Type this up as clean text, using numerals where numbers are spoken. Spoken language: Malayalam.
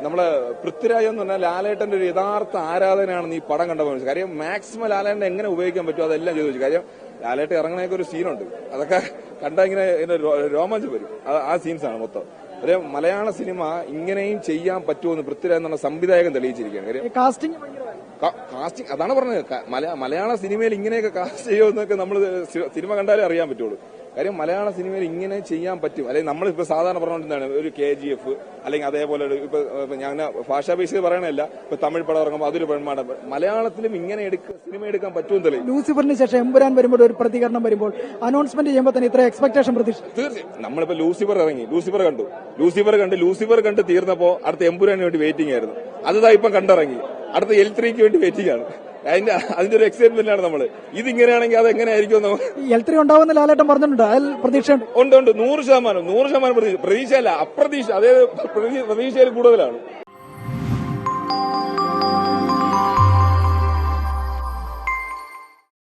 നമ്മളെ പൃഥ്വിരാജ് എന്ന് പറഞ്ഞാൽ ലാലേട്ടന്റെ ഒരു യഥാർത്ഥ ആരാധനയാണെന്ന് ഈ പടം കണ്ടപ്പോൾ മനസ്സിലായി. കാര്യം മാക്സിമം ലാലേട്ടനെ എങ്ങനെ ഉപയോഗിക്കാൻ പറ്റുമോ അതെല്ലാം ചെയ്തു വെച്ചു. കാര്യം ലാലേട്ടൻ ഇറങ്ങണേക്ക് ഒരു സീനുണ്ട്, അതൊക്കെ കണ്ടാ ഇങ്ങനെ രോമാഞ്ചം വരും. ആ സീൻസാണ് മൊത്തം. അതേ മലയാള സിനിമ ഇങ്ങനെയും ചെയ്യാൻ പറ്റുമെന്ന് പൃഥ്വിരാജ് എന്നുള്ള സംവിധായകൻ തെളിയിച്ചിരിക്കുകയാണ്. കാര്യം കാസ്റ്റിംഗ് അതാണ് പറഞ്ഞത്. മലയാള സിനിമയിൽ ഇങ്ങനെയൊക്കെ കാസ്റ്റ് ചെയ്യുമെന്നൊക്കെ നമ്മൾ സിനിമ കണ്ടാലേ അറിയാൻ പറ്റുള്ളൂ. കാര്യം മലയാള സിനിമയിൽ ഇങ്ങനെ ചെയ്യാൻ പറ്റും. അല്ലെങ്കിൽ നമ്മളിപ്പോ സാധാരണ പറഞ്ഞുകൊണ്ടിരുന്നതാണ് ഒരു KGF അല്ലെങ്കിൽ അതേപോലെ ഇപ്പൊ ഞാൻ ഭാഷാ ബേസിൽ പറയണല്ല, ഇപ്പൊ തമിഴ് പടം ഇറങ്ങുമ്പോൾ അതൊരു പെൺമാടം. മലയാളത്തിലും ഇങ്ങനെ സിനിമ എടുക്കാൻ പറ്റുമെന്ന് തെളിയും. ലൂസിഫറിന് ശേഷം എമ്പുരാൻ വരുമ്പോൾ ഒരു പ്രതികരണം വരുമ്പോൾ അനൗൺസ്മെന്റ് ചെയ്യുമ്പോൾ തന്നെ ഇത്ര എക്സ്പെക്ടേഷൻ പ്രതീക്ഷ. തീർച്ചയായും നമ്മളിപ്പോ ലൂസിഫർ ഇറങ്ങി, ലൂസിഫർ കണ്ട് തീർന്നപ്പോ അടുത്ത എമ്പുരാന് വേണ്ടി വെയിറ്റിംഗ് ആയിരുന്നു. അതാ ഇപ്പം കണ്ടിറങ്ങി, അടുത്ത L3ക്ക് വേണ്ടി വെയിറ്റിംഗ് ആണ്. അതിന്റെ ഒരു എക്സൈറ്റ്മെന്റ് ആണ് നമ്മള്. ഇതിങ്ങനെയാണെങ്കിൽ അത് എങ്ങനെയായിരിക്കും? L3 ഉണ്ടാവുന്ന ലാലേട്ടൻ പറഞ്ഞിട്ടുണ്ട്, അതിൽ പ്രതീക്ഷയുണ്ട്. ഉണ്ട് 100% പ്രതീക്ഷയല്ല, അപ്രതീക്ഷ. അതായത് പ്രതീക്ഷയിൽ കൂടുതലാണ്.